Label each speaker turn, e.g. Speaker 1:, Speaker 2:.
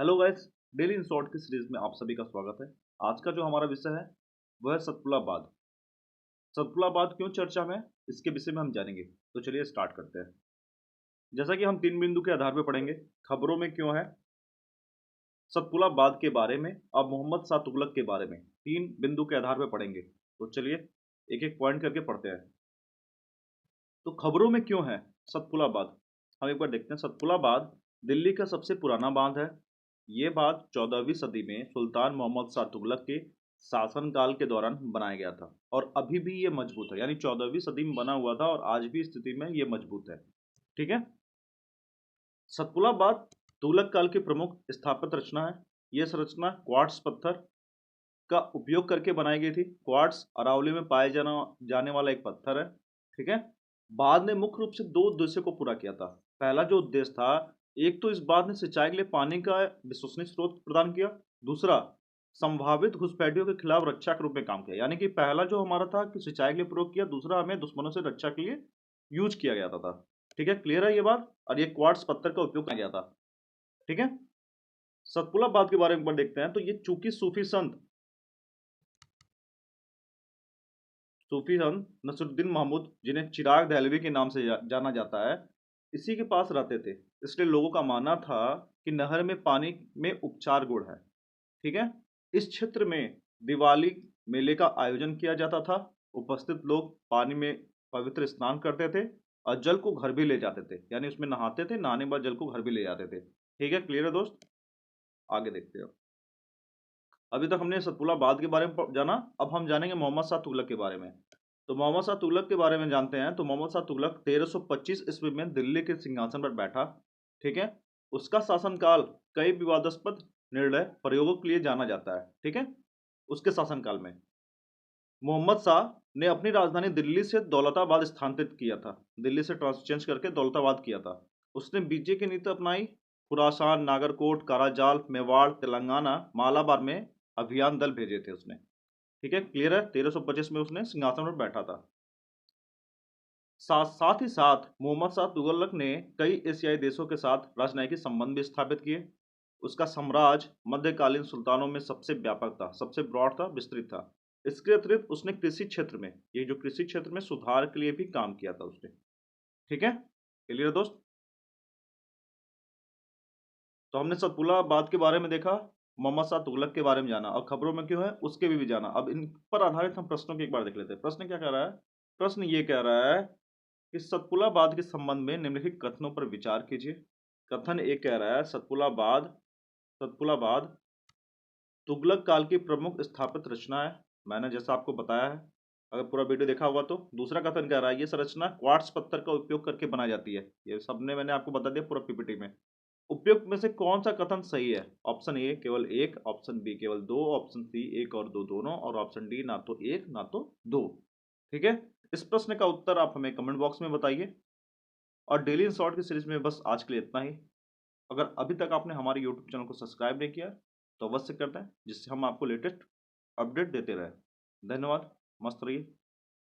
Speaker 1: Hello guys, daily in short की series में आप सभी का स्वागत है। आज का जो हमारा विषय है वह है सतपुलाबाद। सतपुलाबाद क्यों चर्चा में है, इसके विषय में हम जानेंगे। तो चलिए स्टार्ट करते हैं। जैसा कि हम 3 बिंदु के आधार पर पढ़ेंगे, खबरों में क्यों है, सतपुलाबाद के बारे में और मोहम्मद शाह तुगलक के बारे में। 3 बिंदु के आधार पर पढ़ेंगे। तो चलिए एक एक पॉइंट करके पढ़ते हैं। तो खबरों में क्यों है सतपुलाबाद, हम एक बार देखते हैं। सतपुलाबाद दिल्ली का सबसे पुराना बांध है। ये बांध 14वीं सदी में सुल्तान मोहम्मद शाह तुगलक के शासनकाल के दौरान बनाया गया था और अभी भी ये मजबूत है। यानी 14वीं सदी में बना हुआ था और आज भी स्थिति में ये मजबूत है। ठीक है। सतपुलाबाद तुगलक काल की प्रमुख स्थापत्य रचना है। यह संरचना क्वार्ट्स पत्थर का उपयोग करके बनाई गई थी। क्वार्ट्स अरावली में पाए जाने वाला एक पत्थर है। ठीक है। बांध ने मुख्य रूप से 2 उद्देश्यों को पूरा किया था। पहला जो उद्देश्य था, एक तो इस बांध ने सिंचाई के लिए पानी का विश्वसनीय स्रोत प्रदान किया। दूसरा, संभावित घुसपैठियों के खिलाफ रक्षा के रूप में काम किया। यानी कि पहला जो हमारा था कि सिंचाई के लिए प्रयोग किया, दूसरा हमें दुश्मनों से रक्षा के लिए यूज किया गया था। ठीक है, क्लियर है ये बात। और ये क्वार्ट्स पत्थर का उपयोग किया गया था। ठीक है। सतपुलाबाद के बारे में एक बार देखते हैं। तो ये चूंकि सूफी संत नसरुद्दीन महमूद, जिन्हें चिराग दहलवी के नाम से जाना जाता है, इसी के पास रहते थे। इसलिए लोगों का मानना था कि नहर में पानी में उपचार गुण है। ठीक है। इस क्षेत्र में दिवाली मेले का आयोजन किया जाता था। उपस्थित लोग पानी में पवित्र स्नान करते थे और जल को घर भी ले जाते थे। यानी उसमें नहाते थे, नहाने के बाद जल को घर भी ले जाते थे। ठीक है, क्लियर है दोस्त। आगे देखते हैं। अभी तक हमने सतपुलाबाद के बारे में जाना। अब हम जानेंगे मोहम्मद शाह तुगलक के बारे में। तो मोहम्मद शाह तुगलक के बारे में जानते हैं। तो मोहम्मद शाह तुगलक 1325 ईस्वी में दिल्ली के सिंहासन पर बैठा। ठीक है। उसका शासनकाल कई विवादास्पद निर्णय प्रयोगों के लिए जाना जाता है। ठीक है। उसके शासनकाल में मोहम्मद शाह ने अपनी राजधानी दिल्ली से दौलताबाद स्थानांतरित किया था। दिल्ली से चेंज करके दौलताबाद किया था। उसने बीजे की नीति अपनाई। खुरासान, नागरकोट, काराजाल, मेवाड़, तेलंगाना, मालाबार में अभियान दल भेजे थे उसने। ठीक है, क्लियर है। 1325 में उसने सिंहासन पर बैठा था। साथ ही साथ मोहम्मद शाह तुगलक ने कई एशियाई देशों के साथ राजनयिक संबंध भी स्थापित किए। उसका साम्राज्य मध्यकालीन सुल्तानों में सबसे व्यापक था, सबसे ब्रॉड था, विस्तृत था। इसके अतिरिक्त उसने कृषि क्षेत्र में, ये जो कृषि क्षेत्र में सुधार के लिए भी काम किया था उसने। ठीक है, क्लियर दोस्त। तो हमने सतपुलाबाद के बारे में देखा, मोहम्मद शाह तुगलक के बारे में जाना और खबरों में क्यों है उसके भी जाना। अब इन पर आधारित हम प्रश्नों की एक बार देख लेते हैं। प्रश्न क्या कह रहा है? प्रश्न ये कह रहा है कि सतपुलाबाद के संबंध में निम्नलिखित कथनों पर विचार कीजिए। कथन एक कह रहा है सतपुलाबाद तुगलक काल की प्रमुख स्थापित रचना है। मैंने जैसा आपको बताया है, अगर पूरा वीडियो देखा होगा तो। दूसरा कथन कह रहा है ये संरचना क्वार्ट्स पत्थर का उपयोग करके बनाई जाती है। ये सबने मैंने आपको बता दिया पूरा पीपीटी में। उपयुक्त में से कौन सा कथन सही है? ऑप्शन ए केवल एक, ऑप्शन बी केवल दो, ऑप्शन सी एक और दो दोनों, और ऑप्शन डी ना तो एक ना तो दो। ठीक है। इस प्रश्न का उत्तर आप हमें कमेंट बॉक्स में बताइए। और डेली इन शॉर्ट की सीरीज में बस आज के लिए इतना ही। अगर अभी तक आपने हमारे यूट्यूब चैनल को सब्सक्राइब नहीं किया तो अवश्य कर दें, जिससे हम आपको लेटेस्ट अपडेट देते रहें। धन्यवाद। मस्त रहिए।